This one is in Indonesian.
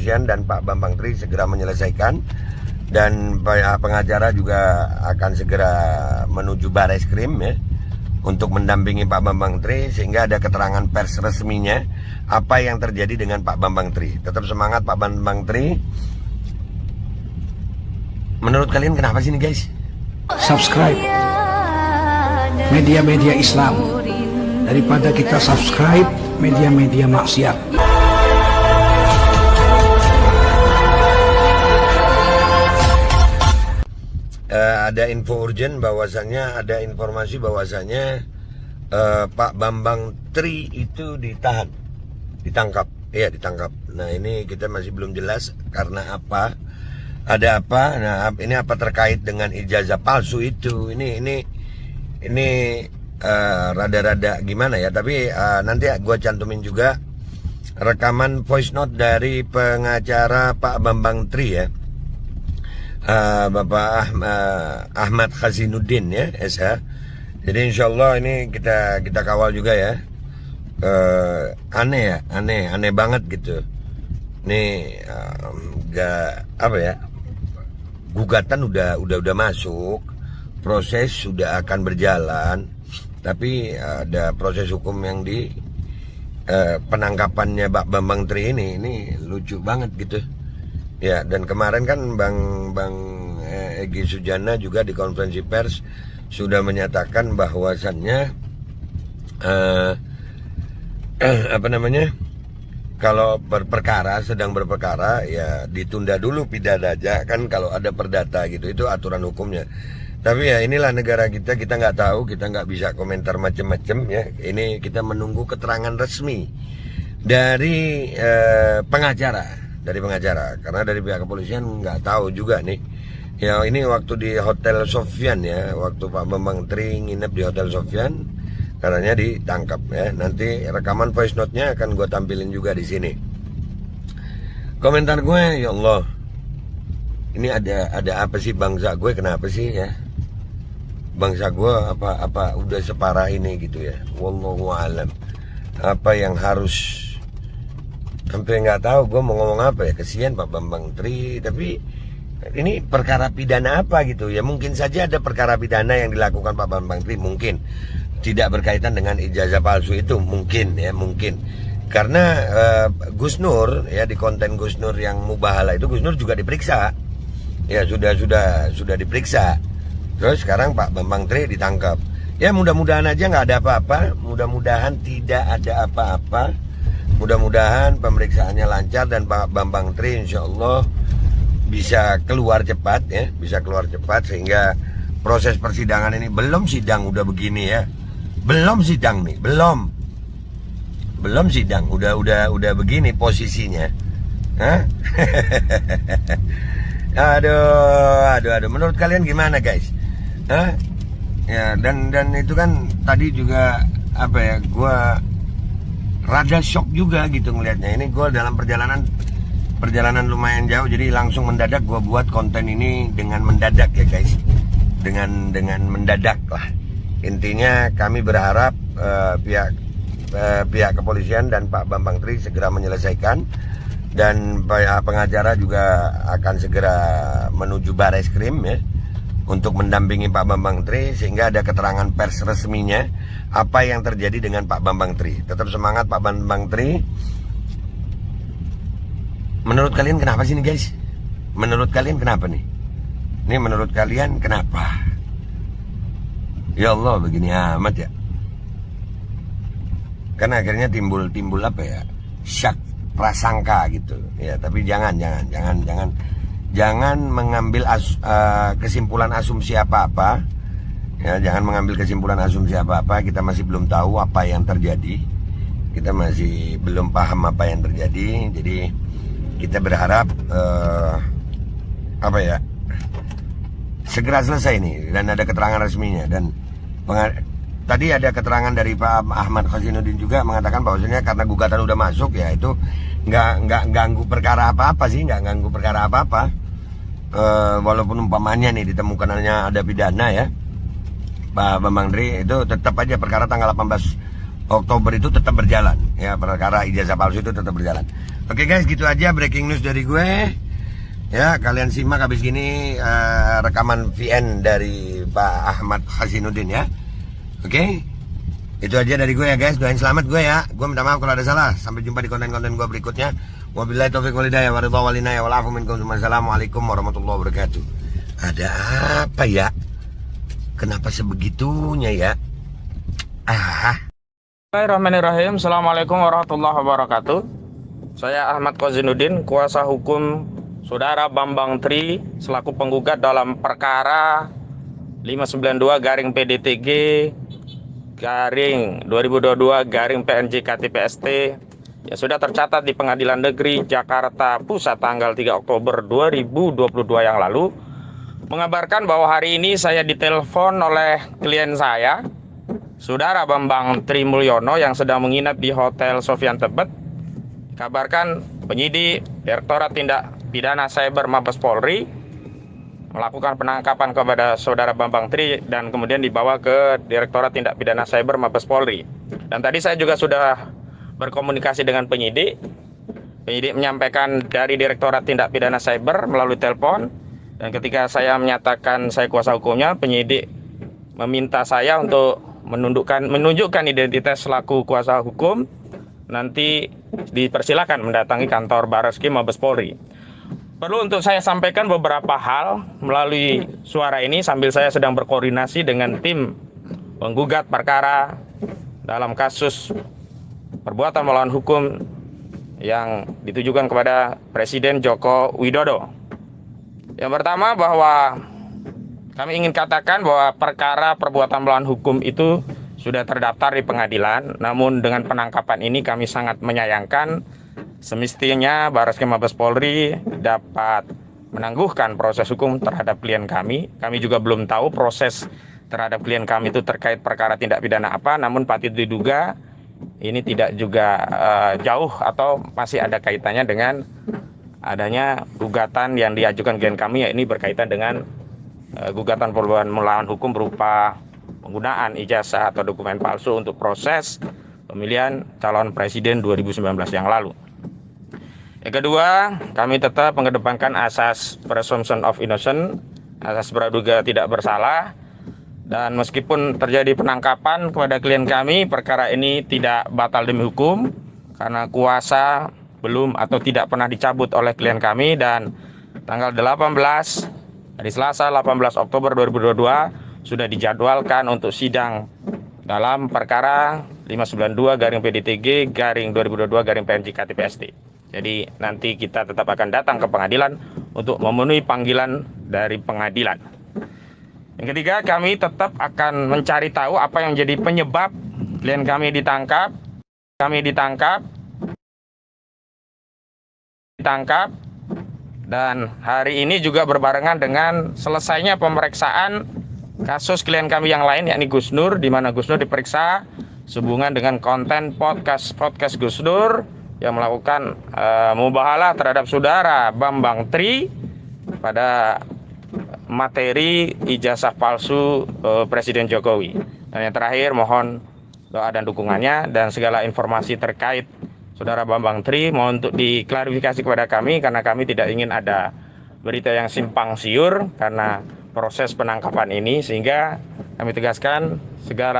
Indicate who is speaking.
Speaker 1: kepolisian dan Pak Bambang Tri segera menyelesaikan, dan pengacara juga akan segera menuju Bareskrim ya untuk mendampingi Pak Bambang Tri sehingga ada keterangan pers resminya apa yang terjadi dengan Pak Bambang Tri. Tetap semangat Pak Bambang Tri. Menurut kalian kenapa sih nih guys?
Speaker 2: Subscribe media-media Islam daripada kita subscribe media-media maksiat.
Speaker 1: Ada info urgent bahwasannya, ada informasi bahwasannya Pak Bambang Tri itu ditangkap. Iya, ditangkap. Nah, ini kita masih belum jelas karena apa, ada apa. Nah, ini apa terkait dengan ijazah palsu itu? Ini rada-rada gimana ya? Tapi nanti gue cantumin juga rekaman voice note dari pengacara Pak Bambang Tri ya. Bapak Ahmad Khazinuddin ya, SH. Jadi insyaallah ini kita kawal juga ya. Aneh banget gitu. Nih gak apa ya? Gugatan udah masuk, proses sudah akan berjalan, tapi ada proses hukum yang di penangkapannya Pak Bambang Tri ini lucu banget gitu. Ya, dan kemarin kan Bang Egy Sujana juga di konferensi pers sudah menyatakan bahwasannya kalau sedang berperkara ya ditunda dulu pidana aja kan, kalau ada perdata gitu, itu aturan hukumnya. Tapi ya inilah negara kita nggak tahu, kita nggak bisa komentar macam-macam ya. Ini kita menunggu keterangan resmi dari pengacara, karena dari pihak kepolisian nggak tahu juga nih. Ya ini waktu di Hotel Sofyan ya, waktu Pak Bambang Tri nginep di Hotel Sofyan, katanya ditangkap ya. Nanti rekaman voice note-nya akan gue tampilin juga di sini. Komentar gue, ya Allah, ini ada apa sih bangsa gue, kenapa sih ya? Bangsa gue apa udah separah ini gitu ya? Wallahu a'lam. Apa yang harus, sampai nggak tahu gue mau ngomong apa ya. Kesian Pak Bambang Tri, tapi ini perkara pidana apa gitu ya. Mungkin saja ada perkara pidana yang dilakukan Pak Bambang Tri, mungkin tidak berkaitan dengan ijazah palsu itu, mungkin karena Gus Nur ya, di konten Gus Nur yang mubahala itu Gus Nur juga diperiksa ya, sudah diperiksa. Terus sekarang Pak Bambang Tri ditangkap ya. Mudah-mudahan aja nggak ada apa-apa, mudah-mudahan tidak ada apa-apa. Mudah-mudahan pemeriksaannya lancar dan Pak Bambang Tri insya Allah bisa keluar cepat ya, sehingga proses persidangan ini, belum sidang udah begini ya, belum sidang nih, belum sidang udah begini posisinya. Hah? aduh, menurut kalian gimana guys? Hah? Ya, dan itu kan tadi juga apa ya, gua rada shock juga gitu ngelihatnya. Ini gue dalam perjalanan lumayan jauh, jadi langsung mendadak gue buat konten ini dengan mendadak ya guys, dengan mendadak lah. Intinya kami berharap pihak kepolisian dan Pak Bambang Tri segera menyelesaikan, dan pengacara juga akan segera menuju Bareskrim ya untuk mendampingi Pak Bambang Tri sehingga ada keterangan pers resminya apa yang terjadi dengan Pak Bambang Tri. Tetap semangat Pak Bambang Tri. Menurut kalian kenapa sih nih guys? Menurut kalian kenapa nih? Ini menurut kalian kenapa? Ya Allah, begini amat ya. Karena akhirnya timbul apa ya? Syak prasangka gitu. Ya, tapi jangan mengambil kesimpulan asumsi apa-apa. Ya, jangan mengambil kesimpulan asumsi apa-apa. Kita masih belum tahu apa yang terjadi. Kita masih belum paham apa yang terjadi. Jadi kita berharap segera selesai nih dan ada keterangan resminya. Dan tadi ada keterangan dari Pak Ahmad Khazinuddin juga mengatakan bahwasanya karena gugatan udah masuk ya, itu nggak ganggu perkara apa-apa sih, nggak ganggu perkara apa-apa. Walaupun umpamanya nih ditemukan hanya ada pidana ya, Pak Bambang Tri, itu tetap aja perkara tanggal 18 Oktober itu tetap berjalan ya, perkara ijazah palsu itu tetap berjalan. Oke guys, gitu aja breaking news dari gue ya. Kalian simak habis gini rekaman VN dari Pak Ahmad Hasinuddin ya. Oke, itu aja dari gue ya guys. Doain selamat gue ya. Gue minta maaf kalau ada salah. Sampai jumpa di konten-konten gue berikutnya. Wabillahi taufiq walhidayah wa ridha wal inayah wal afu minkum. Wassalamualaikum warahmatullahi wabarakatuh. Ada apa ya? Kenapa sebegitunya ya?
Speaker 3: Bismillahirrahmanirrahim. Assalamualaikum warahmatullahi wabarakatuh. Saya Ahmad Kozinuddin, kuasa hukum Saudara Bambang Tri selaku penggugat dalam perkara 592/PDTG/2022/PNJ-KTPST yang sudah tercatat di Pengadilan Negeri Jakarta Pusat tanggal 3 Oktober 2022 yang lalu, mengabarkan bahwa hari ini saya ditelepon oleh klien saya, Saudara Bambang Tri Mulyono, yang sedang menginap di Hotel Sofian Tebet. Kabarkan penyidik Direktorat Tindak Pidana Cyber Mabes Polri melakukan penangkapan kepada Saudara Bambang Tri dan kemudian dibawa ke Direktorat Tindak Pidana Cyber Mabes Polri. Dan tadi saya juga sudah berkomunikasi dengan penyidik. Penyidik menyampaikan dari Direktorat Tindak Pidana Cyber melalui telepon, dan ketika saya menyatakan saya kuasa hukumnya, penyidik meminta saya untuk menunjukkan identitas selaku kuasa hukum. Nanti dipersilakan mendatangi kantor Barreskrim Mabes Polri. Perlu untuk saya sampaikan beberapa hal melalui suara ini sambil saya sedang berkoordinasi dengan tim penggugat perkara dalam kasus perbuatan melawan hukum yang ditujukan kepada Presiden Joko Widodo. Yang pertama, bahwa kami ingin katakan bahwa perkara perbuatan melawan hukum itu sudah terdaftar di pengadilan. Namun dengan penangkapan ini kami sangat menyayangkan. Semestinya Barreskrim Mabes Polri dapat menangguhkan proses hukum terhadap klien kami. Kami juga belum tahu proses terhadap klien kami itu terkait perkara tindak pidana apa. Namun patut diduga ini tidak juga jauh atau masih ada kaitannya dengan adanya gugatan yang diajukan klien kami, yakni berkaitan dengan gugatan perbuatan melawan hukum berupa penggunaan ijazah atau dokumen palsu untuk proses pemilihan calon presiden 2019 yang lalu. Yang kedua, kami tetap mengedepankan asas presumption of innocence, asas praduga tidak bersalah. Dan meskipun terjadi penangkapan kepada klien kami, perkara ini tidak batal demi hukum karena kuasa belum atau tidak pernah dicabut oleh klien kami. Dan tanggal 18 hari Selasa 18 Oktober 2022 sudah dijadwalkan untuk sidang dalam perkara 592/PDTG/2022/PNJ-KTPST. Jadi nanti kita tetap akan datang ke pengadilan untuk memenuhi panggilan dari pengadilan. Yang ketiga, kami tetap akan mencari tahu apa yang jadi penyebab klien kami ditangkap. Dan hari ini juga berbarengan dengan selesainya pemeriksaan kasus klien kami yang lain, yakni Gus Nur, di mana Gus Nur diperiksa sehubungan dengan konten podcast Gus Nur yang melakukan mubahalah terhadap Saudara Bambang Tri pada materi ijazah palsu Presiden Jokowi. Dan yang terakhir, mohon doa dan dukungannya, dan segala informasi terkait Saudara Bambang Tri mohon untuk diklarifikasi kepada kami, karena kami tidak ingin ada berita yang simpang siur karena proses penangkapan ini, sehingga kami tegaskan segala